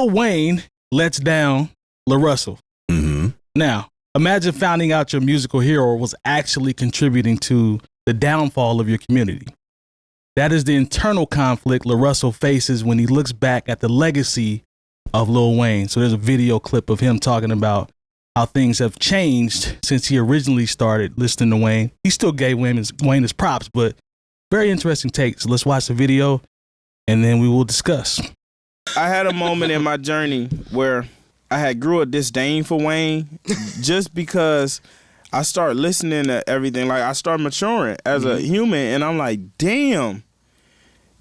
Lil Wayne lets down LaRussell. Mm-hmm. Now, imagine finding out your musical hero was actually contributing to the downfall of your community. That is the internal conflict LaRussell faces when he looks back at the legacy of Lil Wayne. So there's a video clip of him talking about how things have changed since he originally started listening to Wayne. He still gave Wayne his props, but very interesting take. So let's watch the video and then we will discuss. I had a moment in my journey where I had grew a disdain for Wayne just because I started listening to everything. Like, I started maturing as a human, and I'm like, damn,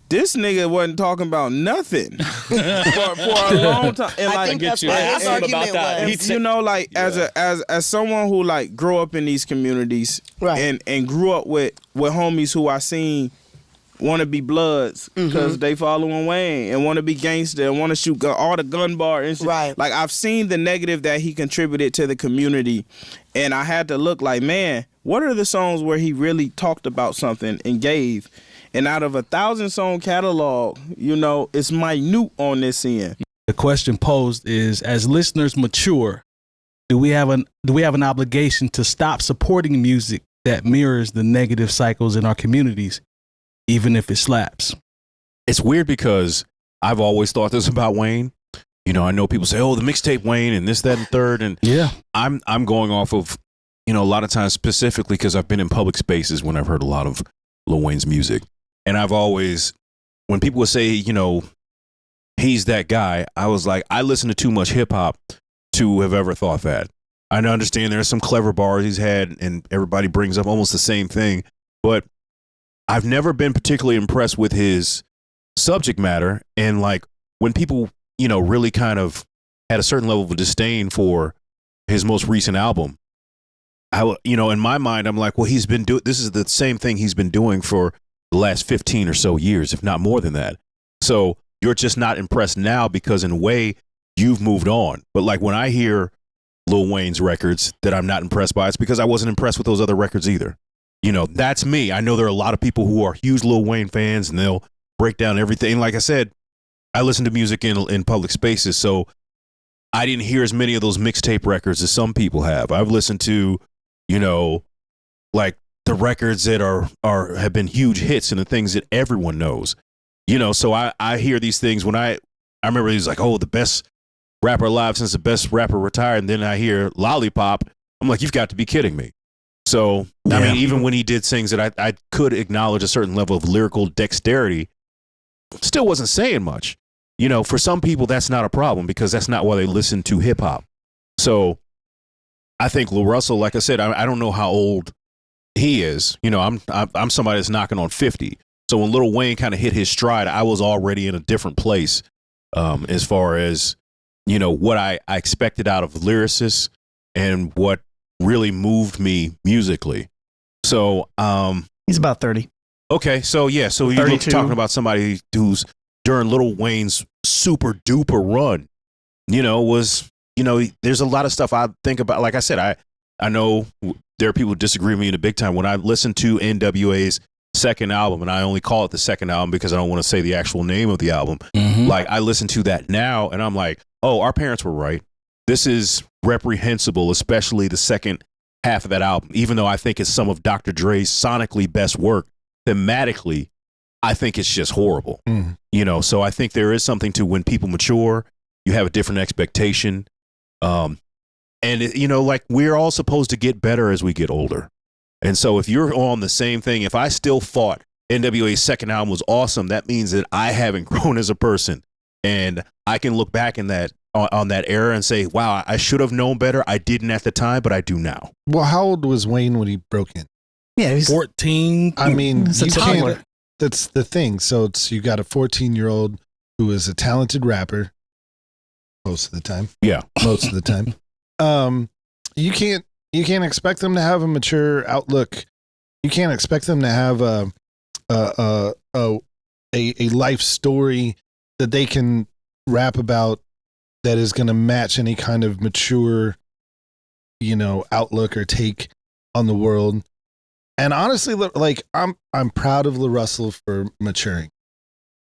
this nigga wasn't talking about nothing for a long time. And I think that's what his argument was. You know, like, as someone who, like, grew up in these communities and grew up with homies who I seen want to be bloods because they following Wayne and want to be gangster and want to shoot all the gun bar and shit. Right. Like, I've seen the negative that he contributed to the community, and I had to look like, man, what are the songs where he really talked about something and gave? And out of a 1,000-song catalog, you know, it's minute on this end. The question posed is, as listeners mature, do we have an obligation to stop supporting music that mirrors the negative cycles in our communities, even if it slaps? It's weird because I've always thought this about Wayne. You know, I know people say, oh, the mixtape Wayne and this, that, and third. And yeah, I'm going off of, you know, a lot of times specifically because I've been in public spaces when I've heard a lot of Lil Wayne's music. And I've always, when people would say, you know, he's that guy, I was like, I listen to too much hip hop to have ever thought that. I understand there's some clever bars he's had and everybody brings up almost the same thing, but I've never been particularly impressed with his subject matter. And like when people, you know, really kind of had a certain level of disdain for his most recent album, you know, in my mind, I'm like, well, this is the same thing he's been doing for the last 15 or so years, if not more than that. So you're just not impressed now because in a way you've moved on. But like when I hear Lil Wayne's records that I'm not impressed by, it's because I wasn't impressed with those other records either. You know, that's me. I know there are a lot of people who are huge Lil Wayne fans and they'll break down everything. Like I said, I listen to music in public spaces, so I didn't hear as many of those mixtape records as some people have. I've listened to, you know, like the records that have been huge hits and the things that everyone knows. You know, so I hear these things when I remember he's like, oh, the best rapper alive since the best rapper retired, and then I hear Lollipop. I'm like, you've got to be kidding me. So, I mean, even when he did things that I could acknowledge a certain level of lyrical dexterity, still wasn't saying much. You know, for some people, that's not a problem because that's not why they listen to hip hop. So I think LaRussell, like I said, I don't know how old he is. You know, I'm somebody that's knocking on 50. So when Lil Wayne kind of hit his stride, I was already in a different place as far as, you know, what I expected out of lyricists and what really moved me musically. So he's about 30. Okay, so yeah, so you're talking about somebody who's during Lil Wayne's super duper run, you know, was, you know, there's a lot of stuff I think about. Like I said, I know there are people who disagree with me in the big time. When I listen to NWA's second album, and I only call it the second album because I don't want to say the actual name of the album, like I listen to that now and I'm like, oh, our parents were right. This is reprehensible, especially the second half of that album. Even though I think it's some of Dr. Dre's sonically best work, thematically, I think it's just horrible. You know, so I think there is something to when people mature, you have a different expectation. And, you know, like we're all supposed to get better as we get older. And so if you're on the same thing, if I still thought NWA's second album was awesome, that means that I haven't grown as a person. And I can look back in that on that era and say, wow, I should have known better. I didn't at the time, but I do now. Well, how old was Wayne when he broke in? Yeah, he's 14. I mean, It's a you toddler. can't, that's the thing. So you got a 14-year-old who is a talented rapper most of the time. Yeah. Most of the time. You can't expect them to have a mature outlook. You can't expect them to have a life story that they can rap about that is going to match any kind of mature, you know, outlook or take on the world. And honestly, like I'm proud of LaRussell for maturing.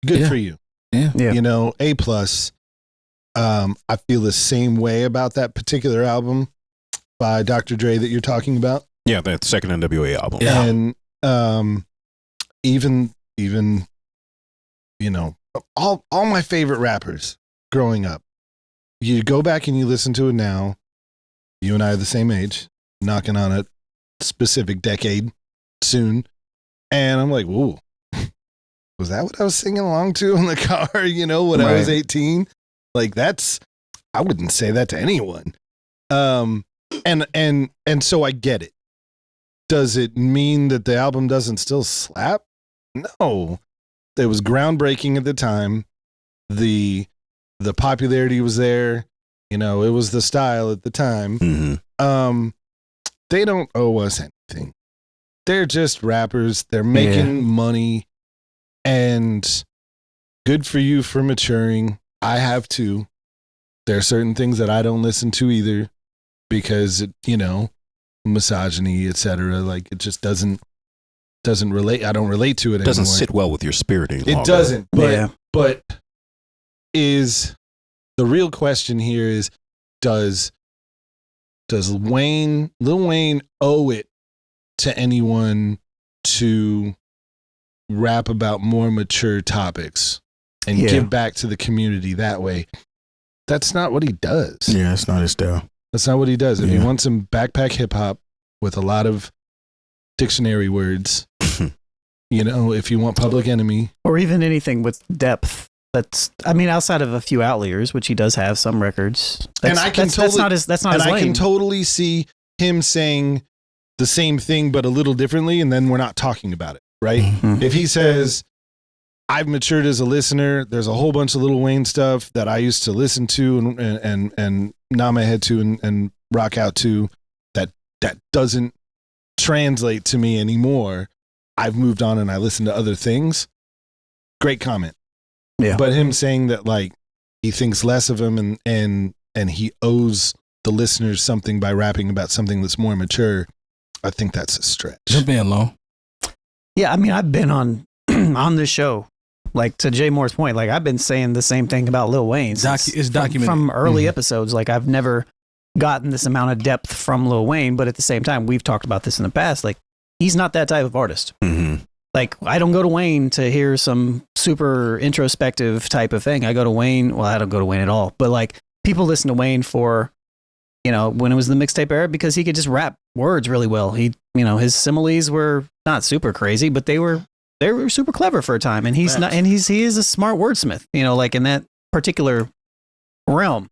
Good for you. Yeah. You know, A+. I feel the same way about that particular album by Dr. Dre that you're talking about. Yeah, that second NWA album. Yeah. And even you know, all my favorite rappers growing up, you go back and you listen to it now. You and I are the same age, knocking on a specific decade soon. And I'm like, ooh, was that what I was singing along to in the car, you know, when I was 18? Like, I wouldn't say that to anyone. And so I get it. Does it mean that the album doesn't still slap? No. It was groundbreaking at the time. The popularity was there. You know, it was the style at the time. Mm-hmm. They don't owe us anything. They're just rappers. They're making money. And good for you for maturing. I have too. There are certain things that I don't listen to either because, you know, misogyny, etc. Like, it just doesn't relate. I don't relate to it. Doesn't anymore. sit well with your spirit any longer. It doesn't. But is the real question here is, does Lil Wayne owe it to anyone to rap about more mature topics and give back to the community that way? That's not what he does. Yeah, it's not his style. That's not what he does. If he wants some backpack hip hop with a lot of dictionary words, you know, if you want Public Enemy, or even anything with depth. That's, I mean, outside of a few outliers, which he does have some records. That's not his lane. I can totally see him saying the same thing but a little differently, and then we're not talking about it, right? Mm-hmm. If he says, "I've matured as a listener," there's a whole bunch of Lil Wayne stuff that I used to listen to and nod my head to and rock out to that doesn't translate to me anymore. I've moved on and I listen to other things. Great comment. Yeah. But him saying that, like, he thinks less of him and he owes the listeners something by rapping about something that's more mature, I think that's a stretch. Jump in, Lo. Yeah, I mean, I've been on this show, like, to Jay Moore's point, like, I've been saying the same thing about Lil Wayne. It's documented. From early episodes. Like, I've never gotten this amount of depth from Lil Wayne, but at the same time, we've talked about this in the past. Like, he's not that type of artist. Mm-hmm. Like, I don't go to Wayne to hear some super introspective type of thing. I go to Wayne. Well, I don't go to Wayne at all. But, like, people listen to Wayne for, you know, when it was the mixtape era, because he could just rap words really well. He, you know, his similes were not super crazy, but they were super clever for a time. And he is a smart wordsmith, you know, like, in that particular realm.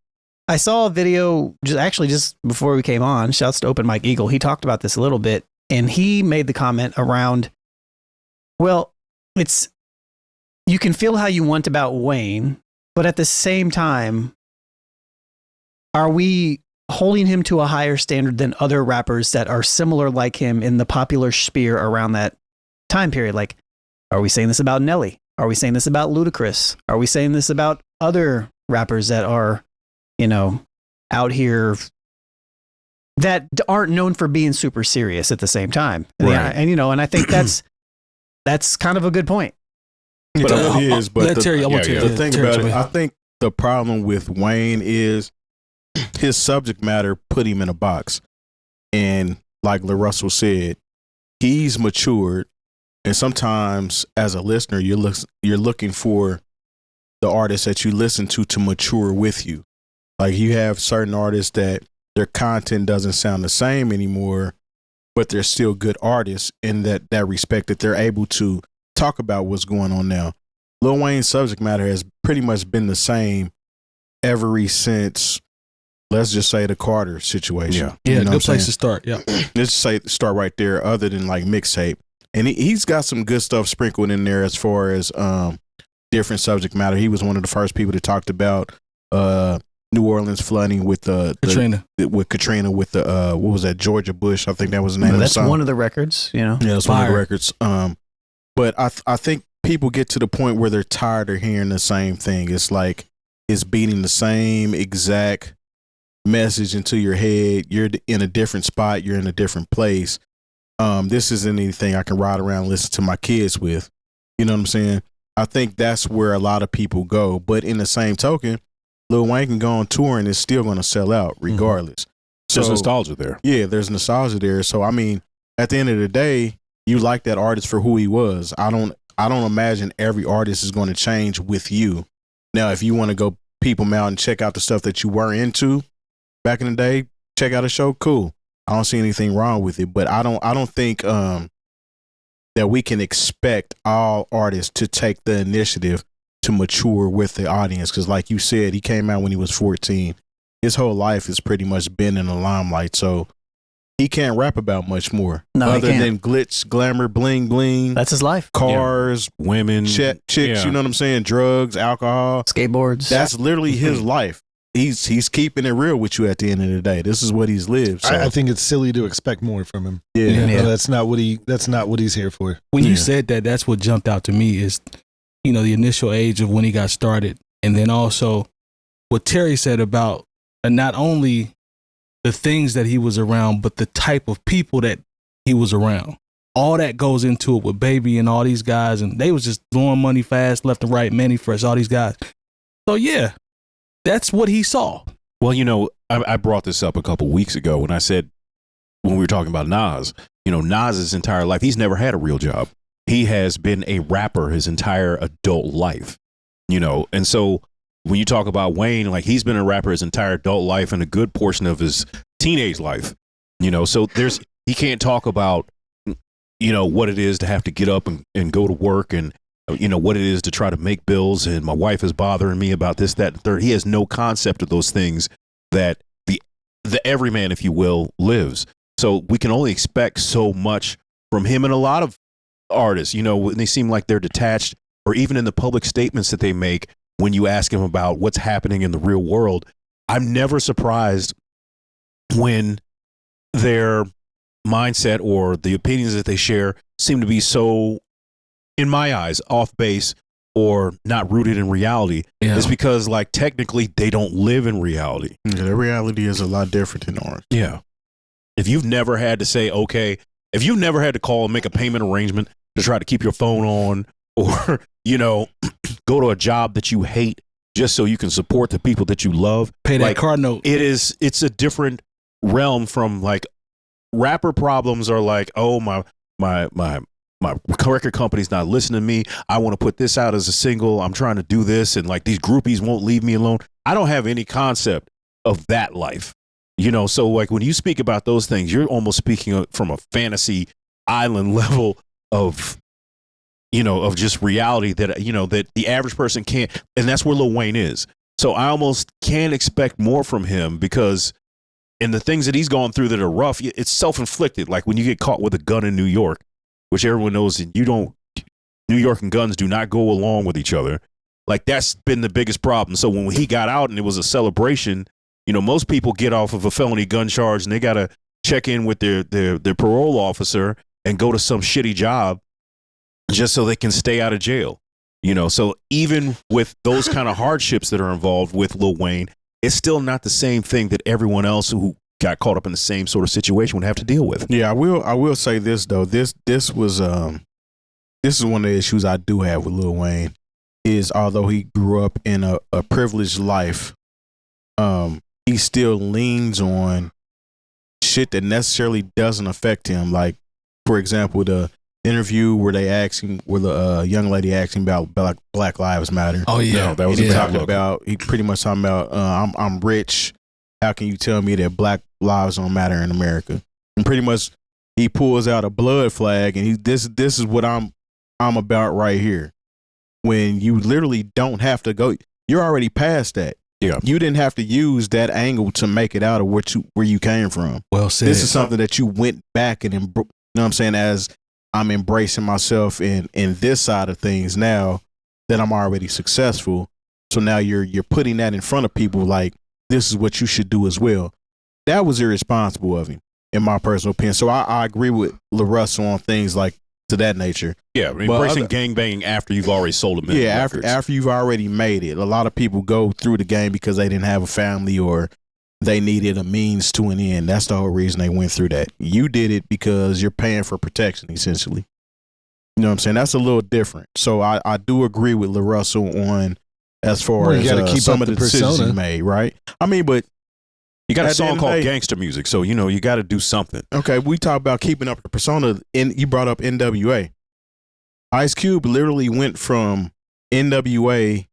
I saw a video just before we came on. Shouts to Open Mike Eagle. He talked about this a little bit, and he made the comment around, well, you can feel how you want about Wayne, but at the same time, are we holding him to a higher standard than other rappers that are similar like him in the popular sphere around that time period? Like, are we saying this about Nelly? Are we saying this about Ludacris? Are we saying this about other rappers that are, you know, out here that aren't known for being super serious at the same time? Right. And you know, and I think that's kind of a good point. But it is. But let Terry, I want the thing Terry about it, jump in. I think the problem with Wayne is his subject matter put him in a box. And like LaRussell said, he's matured. And sometimes as a listener, you're looking for the artists that you listen to mature with you. Like, you have certain artists that their content doesn't sound the same anymore, but they're still good artists in that respect, that they're able to talk about what's going on now. Lil Wayne's subject matter has pretty much been the same ever since, let's just say, the Carter situation. Yeah, You know good what I'm place saying? to start. Yeah. Let's say start right there, other than like mixtape. And he's got some good stuff sprinkled in there as far as different subject matter. He was one of the first people that talked about New Orleans flooding with Katrina. With what was that, Georgia Bush? I think that was the name of the That's song. one of the records, you know. Yeah, that's one of the Fire. records. But I think people get to the point where they're tired of hearing the same thing. It's like it's beating the same exact message into your head. You're in a different spot. You're in a different place. This isn't anything I can ride around and listen to my kids with. You know what I'm saying? I think that's where a lot of people go. But in the same token, Lil Wayne can go on tour and it's still going to sell out regardless. There's nostalgia there. Yeah, there's nostalgia there. So I mean, at the end of the day, you like that artist for who he was. I don't imagine every artist is going to change with you. Now, if you want to go peep him out and check out the stuff that you were into back in the day, check out a show, cool. I don't see anything wrong with it, but I don't think that we can expect all artists to take the initiative to mature with the audience. Because like you said, he came out when he was 14. His whole life has pretty much been in the limelight, so he can't rap about much more other than glitz, glamour, bling, bling. That's his life. Cars, women, chicks. Yeah. You know what I'm saying? Drugs, alcohol, skateboards. That's literally his life. He's keeping it real with you at the end of the day. This is what he's lived. So. I think it's silly to expect more from him. Yeah. That's not what he's here for. When you said that, that's what jumped out to me is, the initial age of when he got started, and then also what Terry said about not only the things that he was around, but the type of people that he was around. All that goes into it with Baby and all these guys, and they was just throwing money fast, left and right, Manny Fresh, all these guys. So yeah, that's what he saw. Well, I brought this up a couple weeks ago when we were talking about Nas. Nas's entire life, he's never had a real job. He has been a rapper his entire adult life, and so when you talk about Wayne, like he's been a rapper his entire adult life and a good portion of his teenage life, so he can't talk about, what it is to have to get up and go to work and, what it is to try to make bills. And my wife is bothering me about this, that, and third. He has no concept of those things that the everyman, if you will, lives. So we can only expect so much from him and a lot of artists, when they seem like they're detached, or even in the public statements that they make. When you ask him about what's happening in the real world, I'm never surprised when their mindset or the opinions that they share seem to be so, in my eyes, off base or not rooted in reality. Yeah. It's because, like, technically they don't live in reality. Yeah, their reality is a lot different than ours. Yeah. If you've never had to say, okay, if you've never had to call and make a payment arrangement to try to keep your phone on, or, go to a job that you hate just so you can support the people that you love. Pay that car note. It's a different realm from, like, rapper problems are like, oh, my record company's not listening to me. I want to put this out as a single. I'm trying to do this. And like these groupies won't leave me alone. I don't have any concept of that life, So like when you speak about those things, you're almost speaking from a fantasy island level of, of just reality that, that the average person can't. And that's where Lil Wayne is. So I almost can't expect more from him because in the things that he's gone through that are rough, it's self-inflicted. Like when you get caught with a gun in New York, which everyone knows that New York and guns do not go along with each other. Like that's been the biggest problem. So when he got out and it was a celebration, most people get off of a felony gun charge and they got to check in with their parole officer and go to some shitty job just so they can stay out of jail. So even with those kind of hardships that are involved with Lil Wayne, it's still not the same thing that everyone else who got caught up in the same sort of situation would have to deal with. Yeah, I will say this though. This is one of the issues I do have with Lil Wayne is although he grew up in a privileged life, he still leans on shit that necessarily doesn't affect him. Like, for example, the interview where the young lady asked him about Black Lives Matter. Oh yeah, that was he pretty much talking about I'm rich. How can you tell me that Black lives don't matter in America? And pretty much he pulls out a blood flag and this is what I'm about right here. When you literally don't have to go, you're already past that. Yeah, you didn't have to use that angle to make it out of where you came from. Well said. This is something that you went back and you know what I'm saying, as I'm embracing myself in this side of things now that I'm already successful. So now you're putting that in front of people like this is what you should do as well. That was irresponsible of him, in my personal opinion. So I agree with LaRussell on things like to that nature. Yeah, embracing gangbanging after you've already sold a million. Yeah, records. after you've already made it. A lot of people go through the game because they didn't have a family or they needed a means to an end. That's the whole reason they went through that. You did it because you're paying for protection, essentially. You know what I'm saying? That's a little different. So I do agree with LaRussell on as far as you gotta keep some up of the the decisions he persona. made, right? I mean, but You got a at the end song of the called day- Gangster Music, so you got to do something. okay, we talk about keeping up the persona. You brought up NWA. Ice Cube literally went from NWA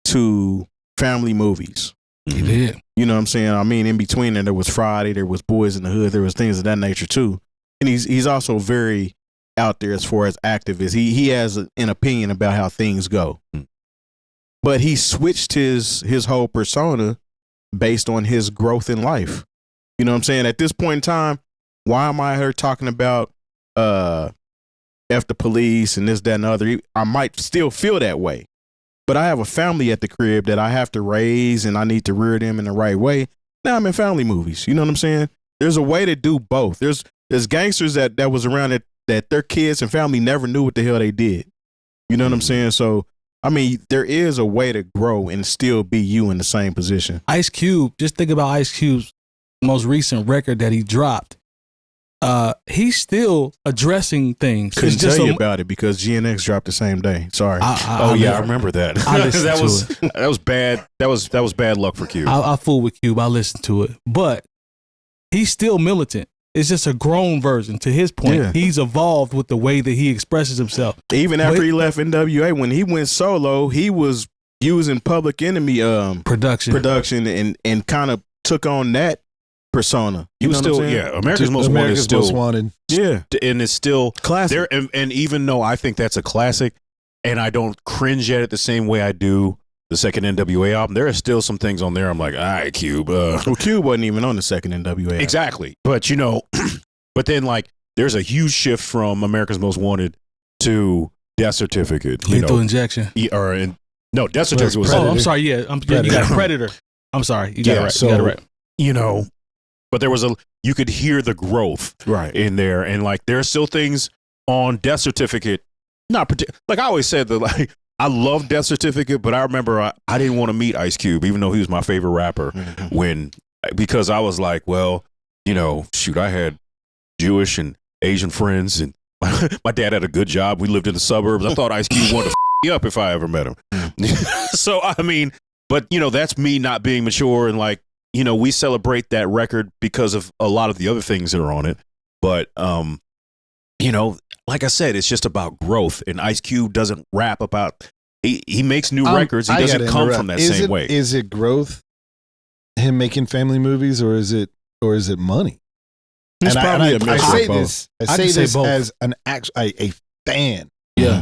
to family movies. He did. You know what I'm saying? I mean, in between there was Friday, there was Boys in the Hood, there was things of that nature too. And he's also very out there as far as activist. He has an opinion about how things go. But he switched his whole persona based on his growth in life. You know what I'm saying? At this point in time, why am I here talking about F the police and this, that, and the other? I might still feel that way. But I have a family at the crib that I have to raise and I need to rear them in the right way. Now I'm in family movies. You know what I'm saying? There's a way to do both. There's gangsters that was around that their kids and family never knew what the hell they did. You know what I'm saying? So, I mean, there is a way to grow and still be you in the same position. Ice Cube, just think about Ice Cube's most recent record that he dropped. He's still addressing things. Couldn't It's just tell you about it because GNX dropped the same day. Sorry. I remember that. I listened that was bad. That was bad luck for Cube. I fool with Cube. I listen to it, but he's still militant. It's just a grown version. To his point, Yeah. he's evolved with the way that he expresses himself. Even after he left NWA, when he went solo, he was using Public Enemy production and kind of took on that persona. He was still, America's Most Wanted is still, Most Wanted. Yeah. and it's still Classic. there. And even though I think that's a classic, and I don't cringe at it the same way I do the second NWA album, there are still some things on there I'm like, all right, Cube. Well, Cube wasn't even on the second NWA album. Exactly. But but then like there's a huge shift from America's Most Wanted to Death Certificate. Lethal Injection. No, Death Certificate was Oh, I'm sorry. Yeah, you got Predator. I'm sorry. You got it right. So, you got it right. But there was you could hear the growth Right. in there, and like there are still things on Death Certificate. Like I always said that like I love Death Certificate, but I remember I didn't want to meet Ice Cube, even though he was my favorite rapper. Because I was like, well, shoot, I had Jewish and Asian friends, and my dad had a good job. We lived in the suburbs. I thought Ice Cube wanted to me up if I ever met him. So I mean, but that's me not being mature, and like we celebrate that record because of a lot of the other things that are on it. But like I said, it's just about growth, and Ice Cube doesn't rap about. He makes new records. He doesn't come from that same way. Is it growth? Him making family movies, or is it money? It's probably a I mix say of both. this. I I say can say this both. as a fan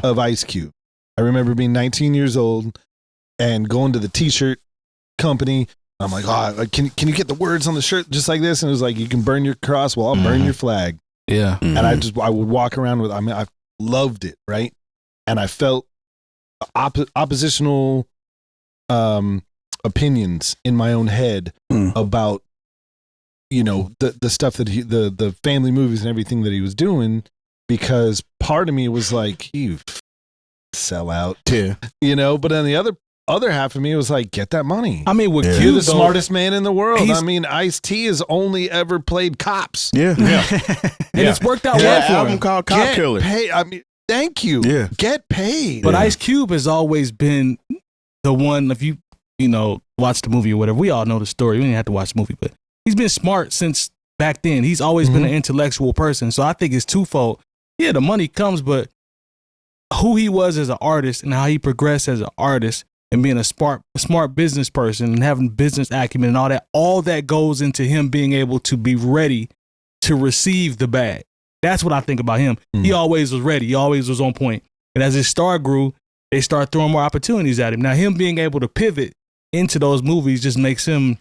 of Ice Cube. I remember being 19 years old and going to the T-shirt company. I'm like, can you get the words on the shirt just like this? And it was like, you can burn your cross. Well, I'll burn your flag. Yeah. And I would walk around with. I loved it, right? And I felt oppositional opinions in my own head about the stuff that the family movies and everything that he was doing, because part of me was like, you sell out, but then the other half of me was like, get that money. I mean, with You're Cube, the smartest man in the world. he's- I mean, Ice-T has only ever played cops. Yeah. and it's worked out Yeah, well for album him. called Cop Get Killer. paid. I mean, thank you. Yeah. Get paid. But Ice Cube has always been the one. If you watch the movie or whatever, we all know the story. We didn't have to watch the movie, but he's been smart since back then. He's always been an intellectual person. So I think it's twofold. Yeah, the money comes, but who he was as an artist and how he progressed as an artist and being a smart business person and having business acumen and all that goes into him being able to be ready to receive the bag. That's what I think about him. He always was ready. He always was on point. And as his star grew, they started throwing more opportunities at him. Now, him being able to pivot into those movies just makes him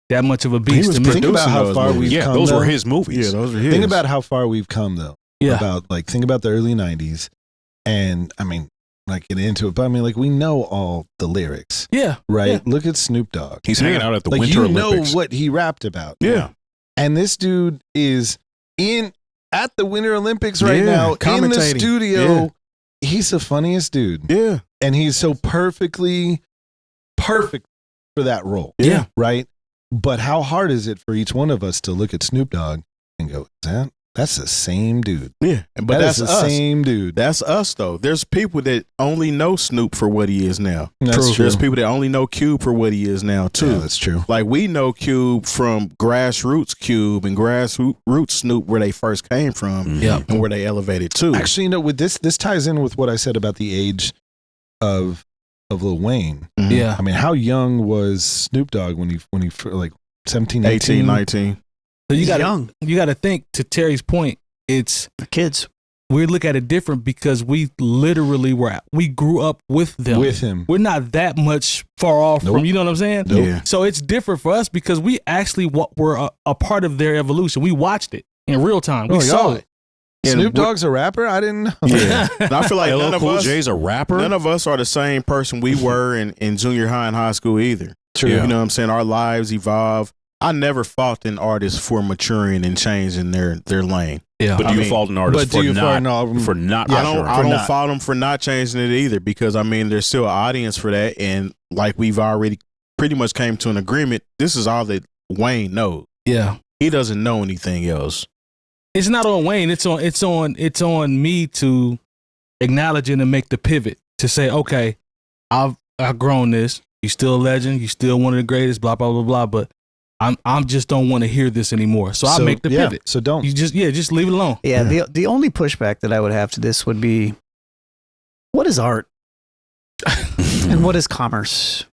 that much of a beast to me. Think about how far we've come. Those though. were his movies. Yeah, those are his. Think about how far we've come, though. Yeah. Think about the early 90s. And I mean, get into it, but I mean, we know all the lyrics, Yeah. right? Yeah. Look at Snoop Dogg. He's hanging out at the Winter you Olympics. know what he rapped about. Yeah. And this dude is at the Winter Olympics right now, in the commentating. studio. Yeah. He's the funniest dude. Yeah. And he's so perfect for that role. Yeah. Right? But how hard is it for each one of us to look at Snoop Dogg and go, is That's the same dude. Yeah, but That's that's the us. same dude. That's us though. There's people that only know Snoop for what he is now. That's true. There's people that only know Cube for what he is now too. Yeah, that's true. Like we know Cube from grassroots Cube and grassroots Snoop, where they first came from, and where they elevated to. Actually, you know, with this ties in with what I said about the age of Lil Wayne. Mhm. Yeah. I mean, how young was Snoop Dogg when he like 17, 18? 18, 19. So you got young. you got to think, to Terry's point, it's Kids. we look at it different because we literally we grew up with them. With him. We're not that much far off Nope. from, you know what I'm saying? Nope. Yeah. So it's different for us because we actually were a part of their evolution. We watched it in real time. We Oh, saw y'all. it. Snoop Dogg's a rapper? I didn't know. Yeah. And I feel like LL none of Cool us, J's a rapper. none of us are the same person we were in junior high and high school either. True. You know what I'm saying? Our lives evolve. I never fault an artist for maturing and changing their lane. Yeah. But do you fault an artist for not? I don't maturing? fault them for not changing it either, because I mean there's still an audience for that, and like we've already pretty much came to an agreement. This is all that Wayne knows. Yeah. He doesn't know anything else. It's not on Wayne. It's on me to acknowledge it and make the pivot to say, okay, I've grown this. You still a legend. You still one of the greatest. Blah blah blah blah. But I'm just don't want to hear this anymore. So I make the pivot. So don't. You just leave it alone. Yeah, the only pushback that I would have to this would be, what is art? And what is commerce?